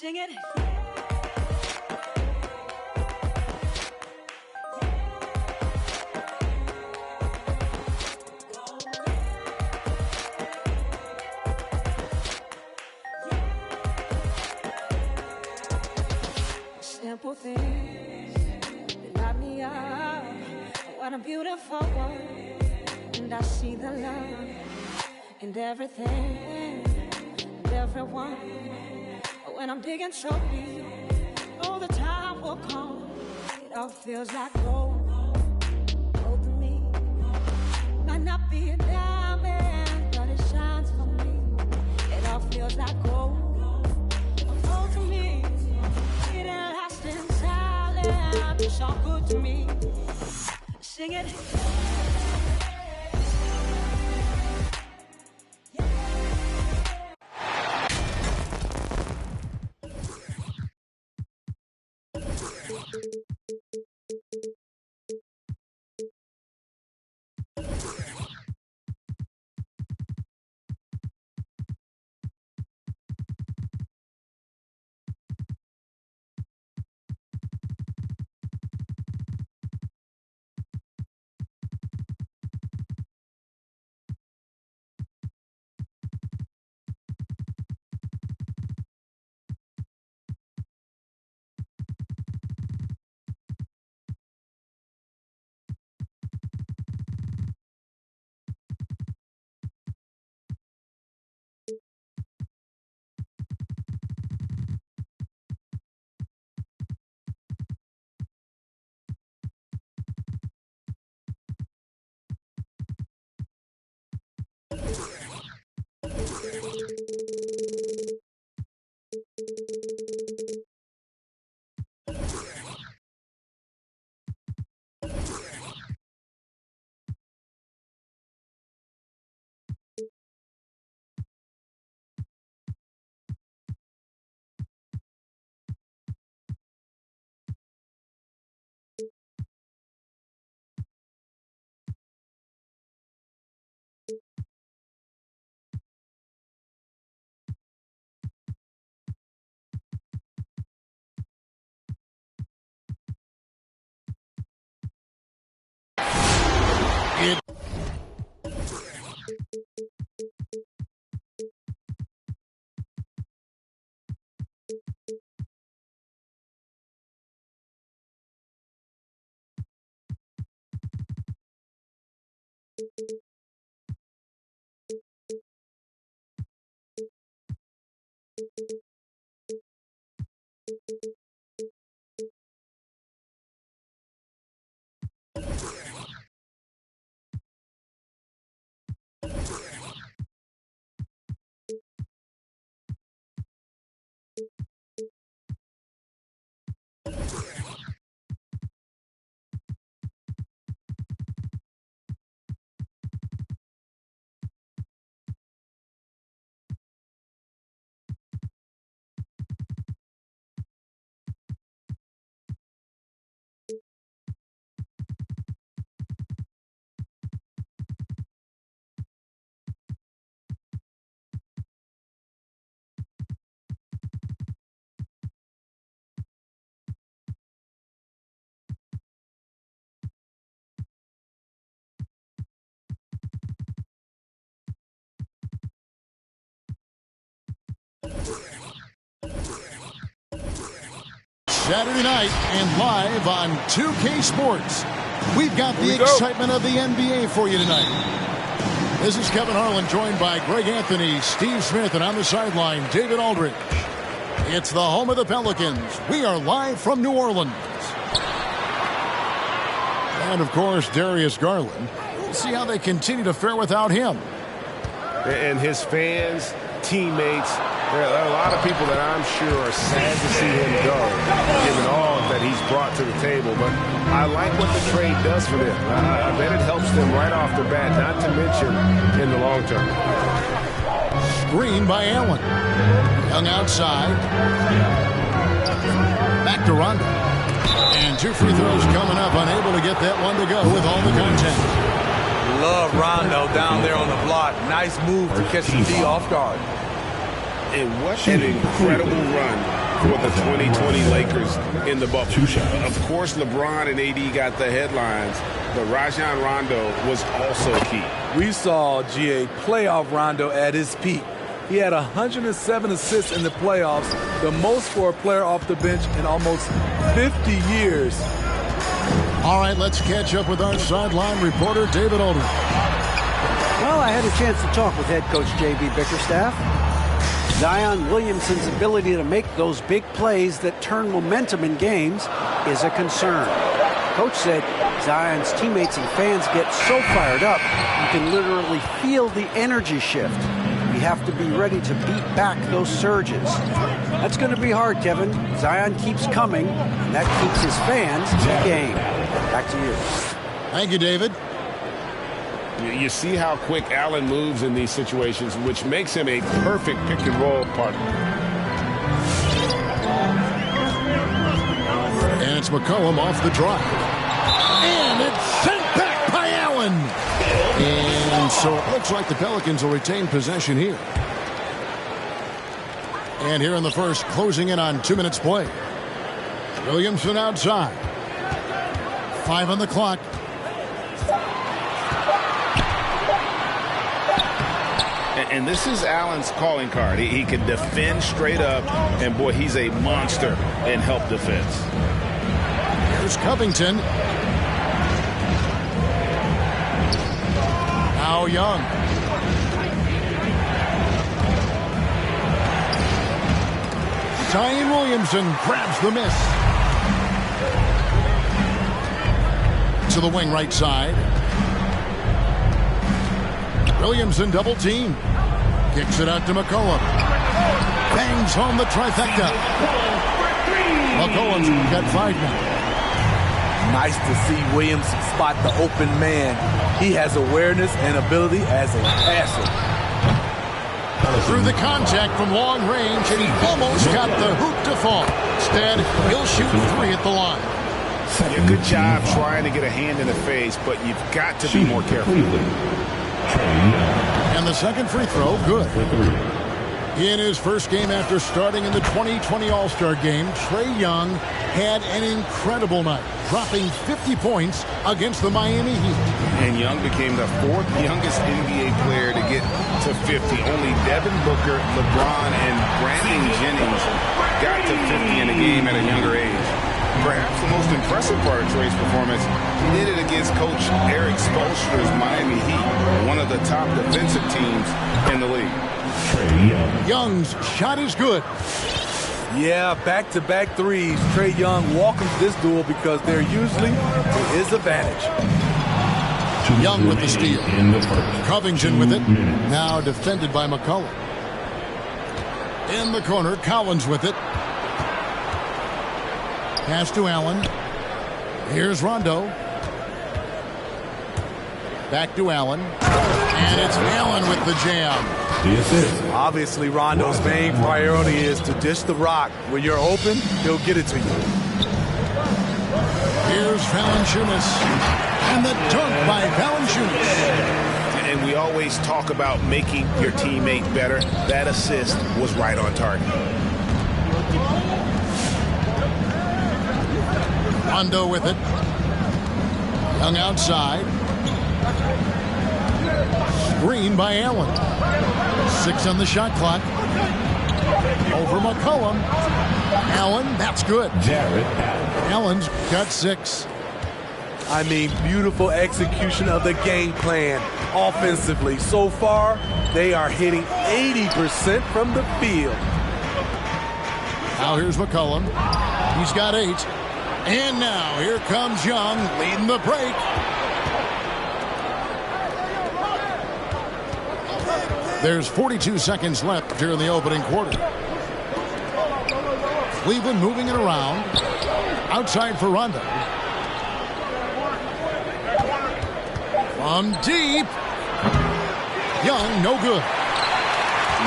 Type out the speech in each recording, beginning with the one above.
Sing it. Simple things that light me up. What a beautiful world. And I see the love in everything and everyone. When I'm digging so deep, oh, the time will come. It all feels like gold. Gold to me. Might not be a diamond, but it shines for me. It all feels like gold. Gold to me. It ain't lasting silent. It's all good to me. Sing it. Saturday night and live on 2K Sports. We've got the excitement of the NBA for you tonight. This is Kevin Harlan, joined by Greg Anthony, Steve Smith, and on the sideline, David Aldridge. It's the home of the Pelicans. We are live from New Orleans. And, of course, Darius Garland. We'll see how they continue to fare without him. And his fans, teammates, there are a lot of people that I'm sure are sad to see him go, given all that he's brought to the table. But I like what the trade does for them. I bet it helps them right off the bat, not to mention in the long term. Screen by Allen. Young outside. Back to Rondo. And 2 free throws coming up, unable to get that one to go with all the contact. Love Rondo down there on the block. Nice move to catch the D off guard. And what an incredible run for the 2020 Lakers in the bubble. Of course, LeBron and AD got the headlines, but Rajon Rondo was also key. We saw GA playoff Rondo at his peak. He had 107 assists in the playoffs, the most for a player off the bench in almost 50 years. All right, let's catch up with our sideline reporter, David Aldridge. Well, I had a chance to talk with head coach J.B. Bickerstaff. Zion Williamson's ability to make those big plays that turn momentum in games is a concern. Coach said Zion's teammates and fans get so fired up, you can literally feel the energy shift. We have to be ready to beat back those surges. That's going to be hard, Kevin. Zion keeps coming, and that keeps his fans in the game. Back to you. Thank you, David. You see how quick Allen moves in these situations, which makes him a perfect pick-and-roll partner. And it's McCollum off the drive. And it's sent back by Allen. And so it looks like the Pelicans will retain possession here. And here in the first, closing in on 2 minutes play. Williamson outside. 5 on the clock. And this is Allen's calling card. He can defend straight up, and boy, he's a monster in help defense. Here's Covington. Now Young. Zion Williamson grabs the miss. To the wing right side. Williamson double team. Kicks it out to McCollum. Bangs home the trifecta. McCollum's got 5 now. Nice to see Williamson spot the open man. He has awareness and ability as a passer. Through the contact from long range, and he almost got the hoop to fall. Instead, he'll shoot 3 at the line. Yeah, good job trying to get a hand in the face, but you've got to be more careful. And the second free throw, good. In his first game after starting in the 2020 All-Star Game, Trae Young had an incredible night, dropping 50 points against the Miami Heat. And Young became the 4th youngest NBA player to get to 50. Only Devin Booker, LeBron, and Brandon Jennings got to 50 in a game at a younger age. Perhaps the most impressive part of Trae's performance, he did it against Coach Eric Spoelstra's Miami Heat, one of the top defensive teams in the league. Young's shot is good. Yeah, back-to-back threes. Trae Young welcomes this duel because they're usually to his advantage. Young with the steal. Covington with it. Now defended by McCollum. In the corner, Collins with it. Pass to Allen. Here's Rondo. Back to Allen. And it's Allen with the jam. Obviously, Rondo's main priority is to dish the rock. When you're open, he'll get it to you. Here's Valanciunas. And the dunk by Valanciunas. And we always talk about making your teammate better. That assist was right on target. Rondo with it. Young outside. Screen by Allen. 6 on the shot clock. Over McCollum. Allen, that's good. Allen's got 6. I mean, beautiful execution of the game plan offensively. So far, they are hitting 80% from the field. Now here's McCollum. He's got 8. And now here comes Young leading the break. There's 42 seconds left here in the opening quarter. Cleveland moving it around. Outside for Rondo. From deep. Young, no good.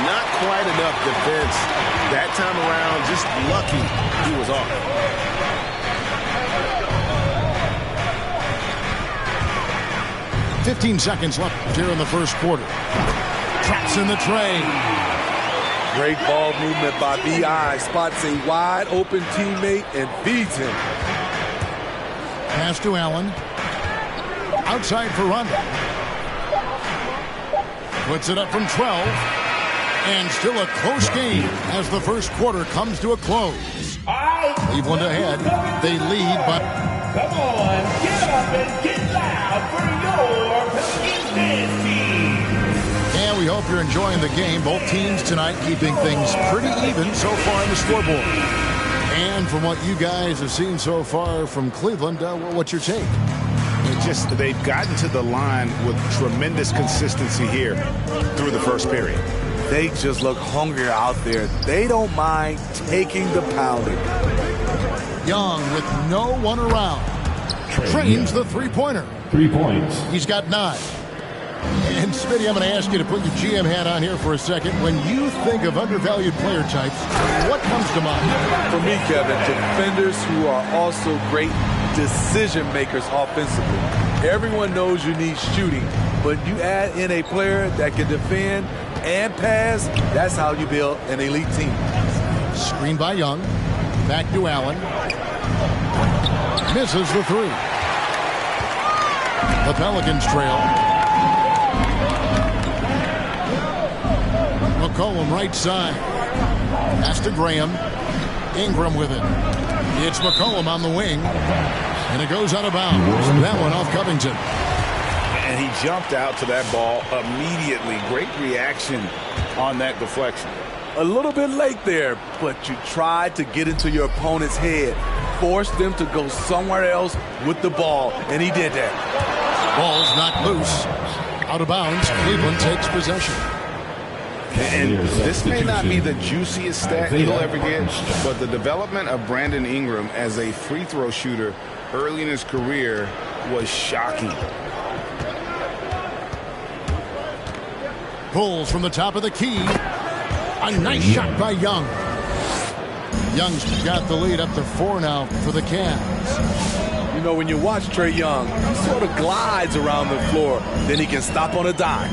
Not quite enough defense. That time around, just lucky he was off. .15 seconds left here in the first quarter. Traps in the tray. Great ball movement by B.I. Spots a wide open teammate and feeds him. Pass to Allen. Outside for Rondo. Puts it up from 12. And still a close game as the first quarter comes to a close. Cleveland ahead. They lead by... Come on, get up and get loud for your Pelicans dance team. And we hope you're enjoying the game. Both teams tonight keeping things pretty even so far on the scoreboard. And from what you guys have seen so far from Cleveland, what's your take? They've gotten to the line with tremendous consistency here through the first period. They just look hungrier out there. They don't mind taking the pounding. Young with no one around. Trains the three-pointer. 3 points. He's got 9. And Smitty, I'm going to ask you to put your GM hat on here for a second. When you think of undervalued player types, what comes to mind? For me, Kevin, defenders who are also great decision makers offensively. Everyone knows you need shooting, but you add in a player that can defend and pass, that's how you build an elite team. Screen by Young. Back to Allen. Misses the 3. The Pelicans trail. McCollum right side. Pass to Graham. Ingram with it. It's McCollum on the wing. And it goes out of bounds. That one off Covington. And he jumped out to that ball immediately. Great reaction on that deflection. A little bit late there, but you tried to get into your opponent's head. Force them to go somewhere else with the ball, and he did that. Ball's knocked loose. Out of bounds. Cleveland takes possession. And this may not be the juiciest stat you'll ever get, but the development of Brandon Ingram as a free throw shooter early in his career was shocking. Pulls from the top of the key. A nice shot by Young. Young's got the lead up to 4 now for the Cavs. You know, when you watch Trae Young, he sort of glides around the floor. Then he can stop on a dime.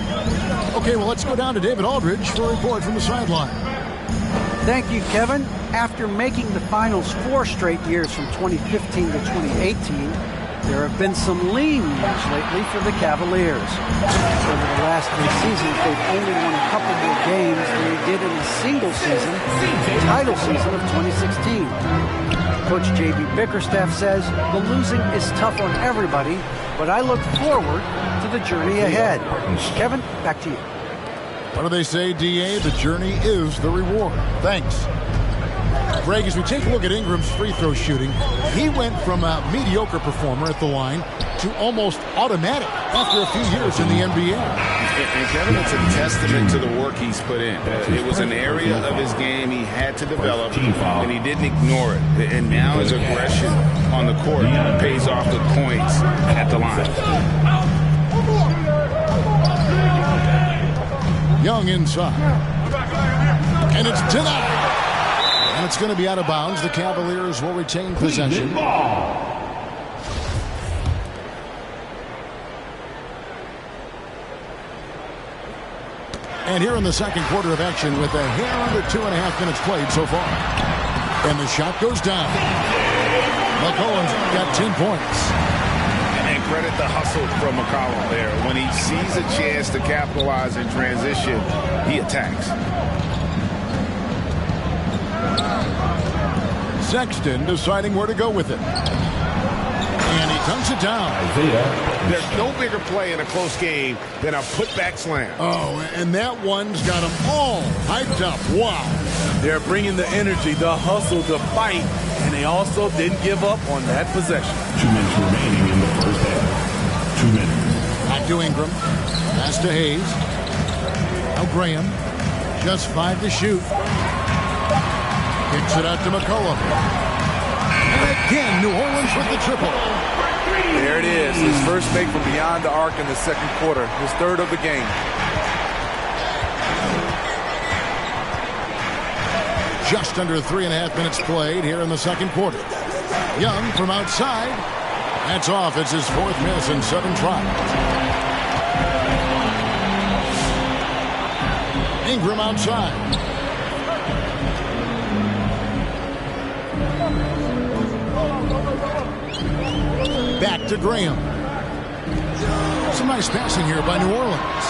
Okay, well, let's go down to David Aldridge for a report from the sideline. Thank you, Kevin. After making the finals 4 straight years from 2015 to 2018, there have been some lean years lately for the Cavaliers. Over the last 3 seasons, they've only won a couple more games than they did in a single season, the title season of 2016. Coach J.B. Bickerstaff says the losing is tough on everybody, but I look forward to the journey ahead. Kevin, back to you. What do they say, D.A.? The journey is the reward. Thanks. Greg, as we take a look at Ingram's free throw shooting, he went from a mediocre performer at the line to almost automatic after a few years in the NBA. And Kevin, it's a testament to the work he's put in. It was an area of his game he had to develop, and he didn't ignore it. And now his aggression on the court pays off with points at the line. Young inside. And it's denied. And it's going to be out of bounds. The Cavaliers will retain possession. And here in the second quarter of action with a hair under 2.5 minutes played so far. And the shot goes down. McCollum's got 10 points. And credit the hustle from McCollum there. When he sees a chance to capitalize in transition, he attacks. Sexton deciding where to go with it. And he dunks it down. There's no bigger play in a close game than a putback slam. Oh, and that one's got them all hyped up. Wow. They're bringing the energy, the hustle, the fight, and they also didn't give up on that possession. 2 minutes remaining in the first half. 2 minutes. Back to Ingram. Pass to Hayes. Now Graham. Just 5 to shoot. Kicks it out to McCollum. And again, New Orleans with the triple. There it is. His first make from beyond the arc in the second quarter. His third of the game. Just under 3.5 minutes played here in the second quarter. Young from outside. That's off. It's his 4th miss in 7 tries. Ingram outside. Back to Graham. Some nice passing here by New Orleans.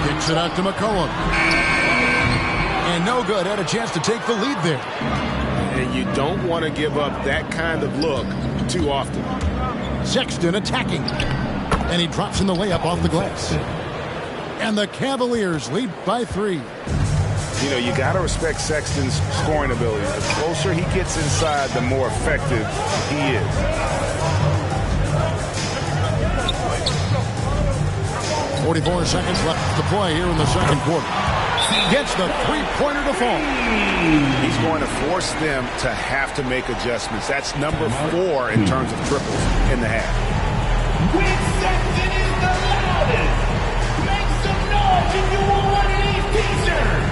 Kicks it out to McCollum. And no good. Had a chance to take the lead there. And you don't want to give up that kind of look too often. Sexton attacking. And he drops in the layup off the glass. And the Cavaliers lead by 3. You know, you got to respect Sexton's scoring ability. The closer he gets inside, the more effective he is. .44 seconds left to play here in the second quarter. Gets the three-pointer to fall. He's going to force them to have to make adjustments. That's number 4 in terms of triples in the half. When Sexton is the loudest, make some noise if you want one of these t-shirts.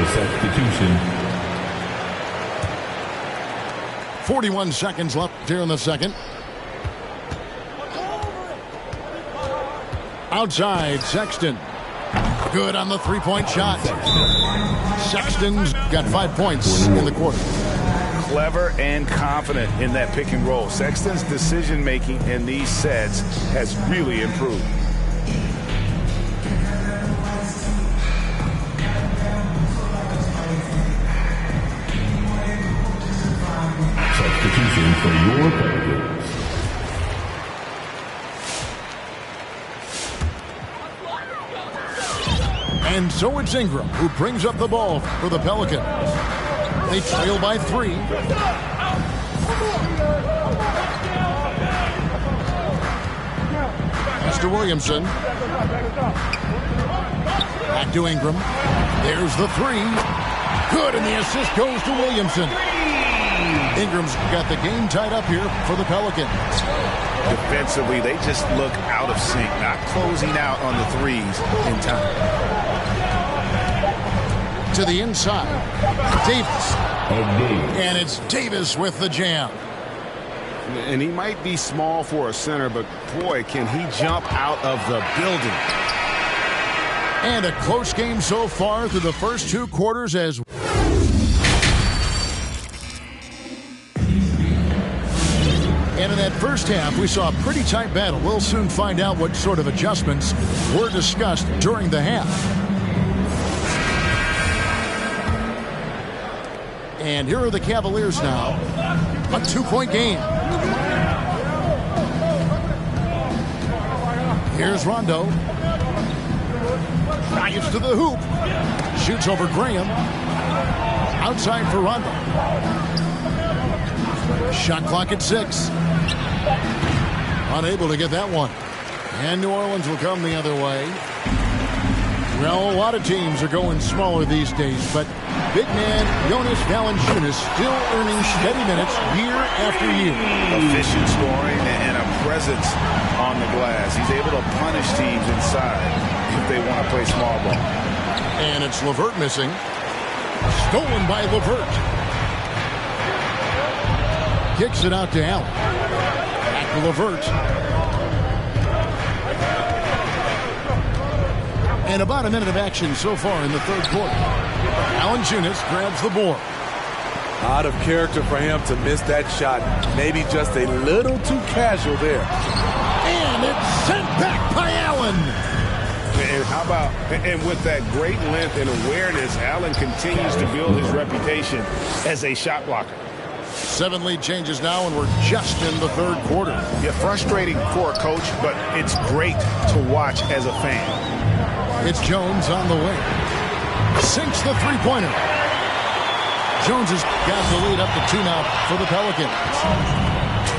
Substitution. 41 seconds left here in the second. Outside, Sexton. Good on the three-point shot. Sexton's got 5 points in the quarter. Clever and confident in that pick and roll. Sexton's decision-making in these sets has really improved. Substitution for your Pelicans. And so it's Ingram who brings up the ball for the Pelicans. They trail by 3. Mr. Williamson. Back to Ingram. There's the 3. Good, and the assist goes to Williamson. Ingram's got the game tied up here for the Pelicans. Defensively, they just look out of sync, not closing out on the threes in time. To the inside, Davis. And it's Davis with the jam. And he might be small for a center, but boy, can he jump out of the building. And a close game so far through the first 2 quarters as and in that first half, we saw a pretty tight battle. We'll soon find out what sort of adjustments were discussed during the half. And here are the Cavaliers now. A 2-point game. Here's Rondo. Drives to the hoop. Shoots over Graham. Outside for Rondo. Shot clock at 6. Unable to get that one. And New Orleans will come the other way. Well, a lot of teams are going smaller these days, but big man Jonas Valanciunas still earning steady minutes year after year. Efficient scoring and a presence on the glass. He's able to punish teams inside if they want to play small ball. And it's LeVert missing. Stolen by LeVert. Kicks it out to Allen. Back to LeVert. And about a minute of action so far in the third quarter. Valanciunas grabs the board. Out of character for him to miss that shot. Maybe just a little too casual there. And it's sent back by Allen. And how about, and with that great length and awareness, Allen continues to build his reputation as a shot blocker. 7 lead changes now, and we're just in the third quarter. Yeah, frustrating for a coach, but it's great to watch as a fan. It's Jones on the way. Sinks the three-pointer. Jones has got the lead up to 2 now for the Pelicans.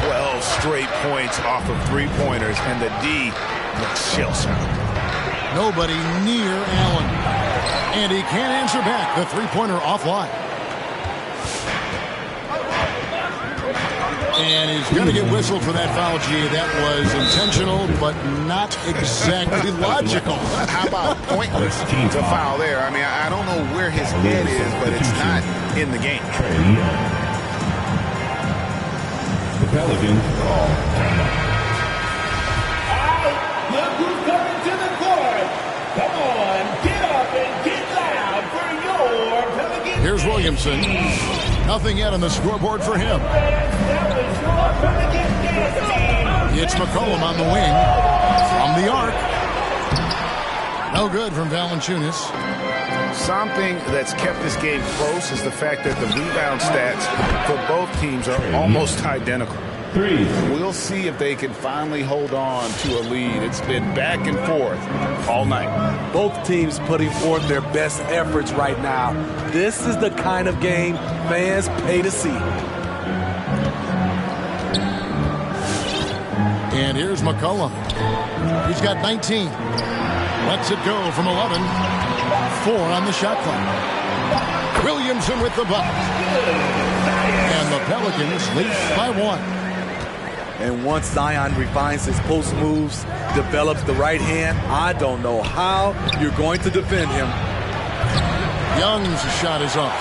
12 straight points off of three-pointers, and the D looks shell-shocked. Nobody near Allen. And he can't answer back. The three-pointer offline. And he's going to get whistled for that foul, G. That was intentional, but not exactly logical. How about pointless to foul there? I mean, I don't know where his head is, but it's not in the game. The Pelicans call timeout. Look who's coming to the court. Come on, get up and get loud for your Pelicans. Here's Williamson. Nothing yet on the scoreboard for him. It's McCollum on the wing. From the arc. No good from Valanciunas. Something that's kept this game close is the fact that the rebound stats for both teams are almost identical. We'll see if they can finally hold on to a lead. It's been back and forth all night. Both teams putting forth their best efforts right now. This is the kind of game fans pay to see. And here's McCollum. He's got 19. Lets it go from 11. 4 on the shot clock. Williamson with the bucket. And the Pelicans lead by 1. And once Zion refines his post moves, develops the right hand, I don't know how you're going to defend him. Young's shot is off.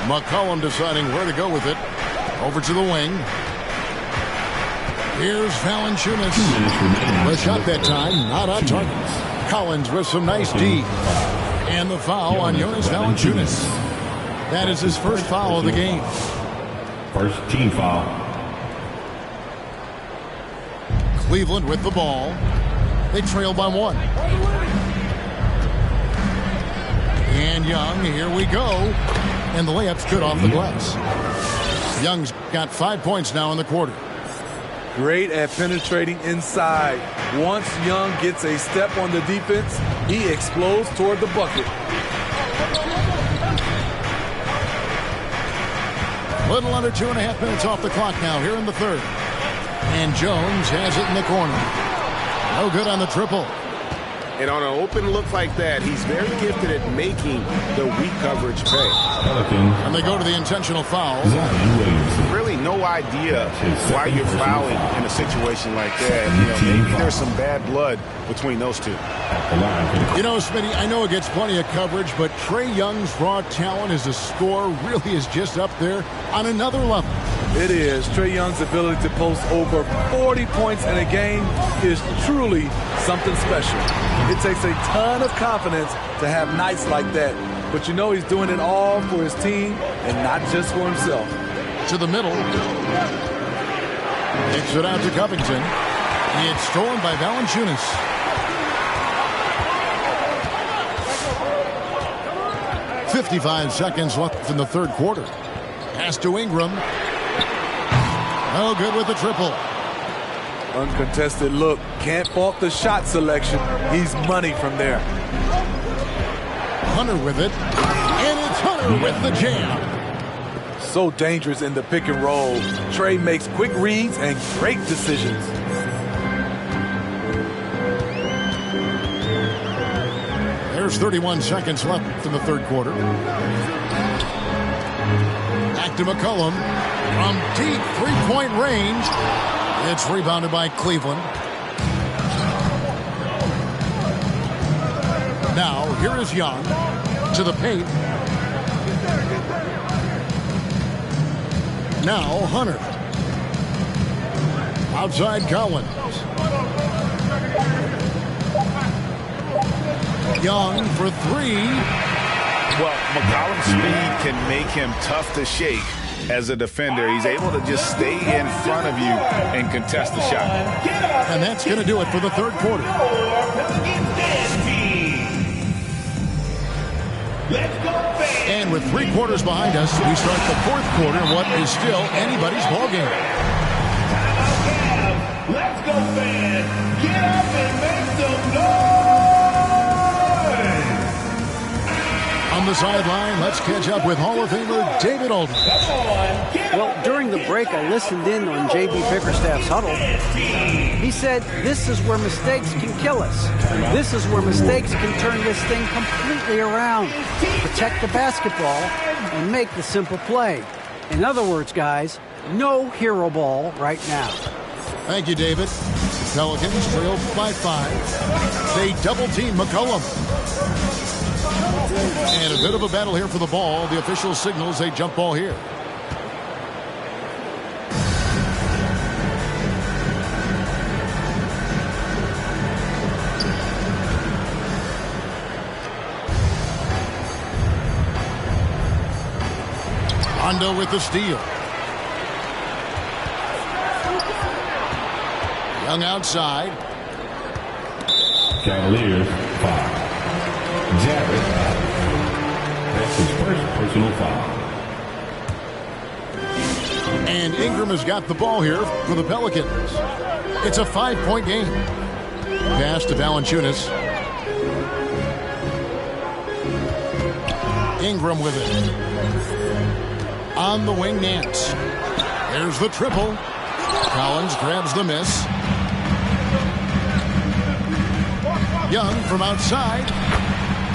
McCollum deciding where to go with it. Over to the wing. Here's Valanciunas. The shot that time, not on target. Collins with some nice D. And the foul on Jonas Valanciunas. That is his first foul of the game. First team foul. Cleveland with the ball. They trail by 1. And Young, here we go. And the layup's good off the glass. Young's got 5 points now in the quarter. Great at penetrating inside. Once Young gets a step on the defense, he explodes toward the bucket. Little under 2.5 minutes off the clock now here in the third. And Jones has it in the corner. No good on the triple. And on an open look like that, he's very gifted at making the weak coverage pay. And they go to the intentional foul. Really no idea why you're fouling in a situation like that. Maybe there's some bad blood between those two. Smitty, I know it gets plenty of coverage, but Trae Young's raw talent as a scorer really is just up there on another level. It is. Trae Young's ability to post over 40 points in a game is truly something special. It takes a ton of confidence to have nights like that. But he's doing it all for his team and not just for himself. To the middle. Kicks it out to Covington. It's stolen by Valanciunas. .55 seconds left in the third quarter. Pass to Ingram. No good with the triple. Uncontested look. Can't fault the shot selection. He's money from there. Hunter with it. And it's Hunter with the jam. So dangerous in the pick and roll. Trae makes quick reads and great decisions. There's 31 seconds left in the third quarter. Back to McCollum. From deep three-point range. It's rebounded by Cleveland. Now, here is Young to the paint. Now, Hunter. Outside Collins. Young for 3. Well, McCollum's speed can make him tough to shake as a defender. He's able to just stay in front of you and contest the shot. And that's going to do it for the third quarter. And with 3 quarters behind us, we start the fourth quarter in what is still anybody's ballgame. Let's go, fans. Get up and make some noise. On the sideline, let's catch up with Hall of Famer David Aldridge. Well, during the break, I listened in on J.B. Bickerstaff's huddle. He said, this is where mistakes can kill us. This is where mistakes can turn this thing completely around. Protect the basketball and make the simple play. In other words, guys, no hero ball right now. Thank you, David. Pelicans trail by 5. They double-team McCollum. And a bit of a battle here for the ball. The official signals a jump ball here. Rondo with the steal. Young outside. Cavaliers, 5. Jarrett, that's his first personal foul. And Ingram has got the ball here for the Pelicans. It's a 5-point game. Pass to Valanciunas. Ingram with it. On the wing, Nance. There's the triple. Collins grabs the miss. Young from outside.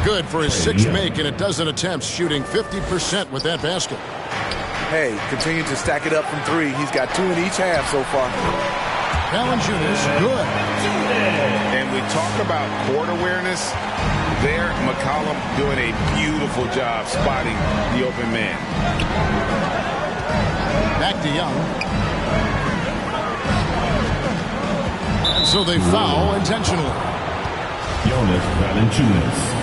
Good for his 6th make, and a dozen attempts, shooting 50% with that basket. Hey, continue to stack it up from 3. He's got 2 in each half so far. Valanciunas, good. And we talk about court awareness. There, McCollum doing a beautiful job spotting the open man. Back to Young. And so they foul intentionally. Jonas Valanciunas.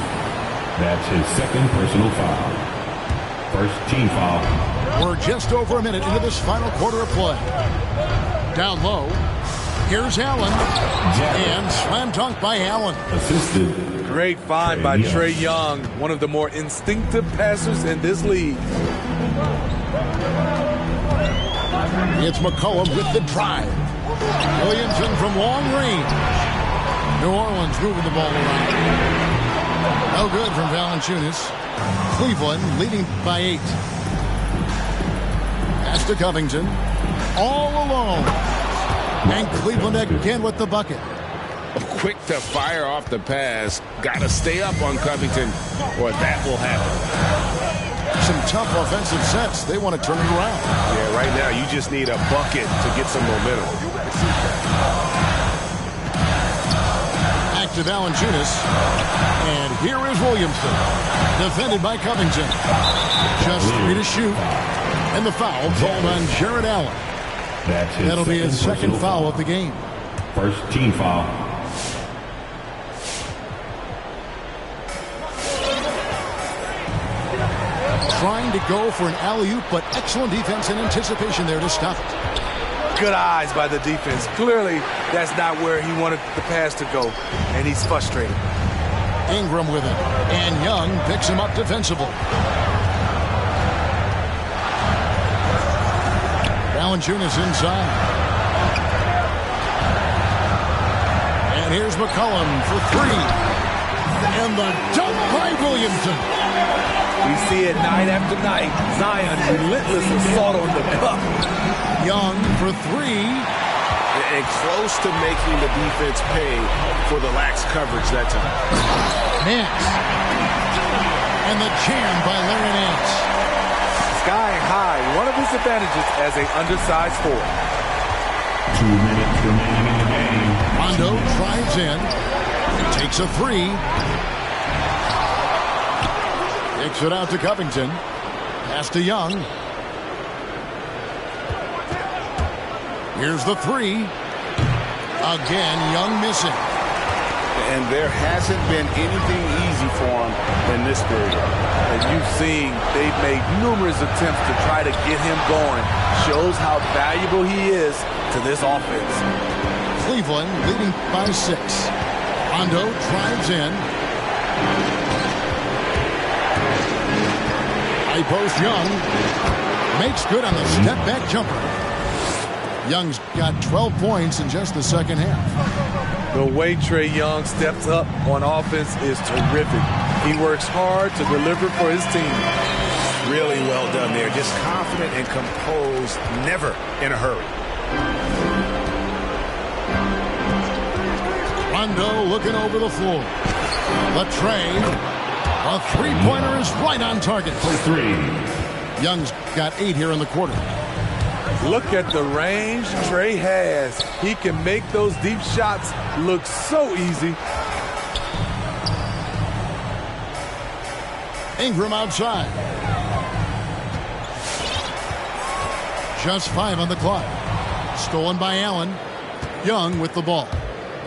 That's his 2nd personal foul. First team foul. We're just over a minute into this final quarter of play. Down low. Here's Allen. And slam dunk by Allen. Assisted. Great find by Trae Young, one of the more instinctive passers in this league. It's McCollum with the drive. Williamson from long range. New Orleans moving the ball around. No good from Valanciunas. Cleveland leading by 8. Pass to Covington. All alone. And Cleveland again with the bucket. Quick to fire off the pass. Got to stay up on Covington, or that will happen. Some tough offensive sets. They want to turn it around. Yeah, right now you just need a bucket to get some momentum. Back to Valanciunas. And here is Williamson. Defended by Covington. Just 3 to shoot. And the foul called on Jared Allen. That'll be his 2nd foul of the game. First team foul. Trying to go for an alley-oop, but excellent defense and anticipation there to stop it. Good eyes by the defense. Clearly, that's not where he wanted the pass to go, and he's frustrated. Ingram with it, and Young picks him up defensively. Valanciunas inside. And here's McCollum for 3. And the dunk by Williamson. We see it night after night. Zion's relentless assault on the cup. Young for 3. And close to making the defense pay for the lax coverage that time. Nance. And the jam by Larry Nance. Sky high, one of his advantages as an undersized forward. 2 minutes remaining in the game. Rondo drives in. Takes a 3. Kicks it out to Covington. Pass to Young. Here's the 3. Again, Young missing. And there hasn't been anything easy for him in this period. As you've seen, they've made numerous attempts to try to get him going. Shows how valuable he is to this offense. Cleveland leading by 6. Rondo drives in. High post Young. Makes good on the step-back jumper. Young's got 12 points in just the second half. The way Trae Young steps up on offense is terrific. He works hard to deliver for his team. Really well done there. Just confident and composed, never in a hurry. Rondo looking over the floor. The trade. A three-pointer is right on target. For three. Young's got 8 here in the quarter. Look at the range Trey has. He can make those deep shots look so easy. Ingram outside. Just 5 on the clock. Stolen by Allen. Young with the ball.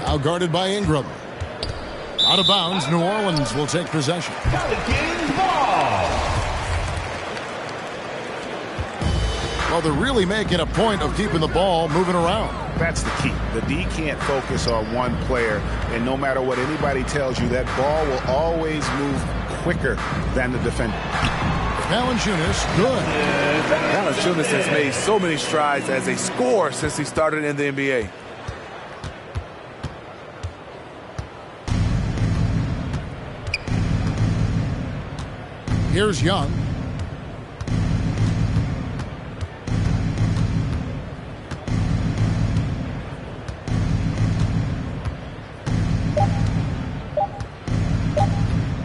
Now guarded by Ingram. Out of bounds, New Orleans will take possession. Pelicans ball. Well, they're really making a point of keeping the ball moving around. That's the key. The D can't focus on one player, and no matter what anybody tells you, that ball will always move quicker than the defender. Valanciunas, good. Valanciunas has made so many strides as a scorer since he started in the NBA. Here's Young.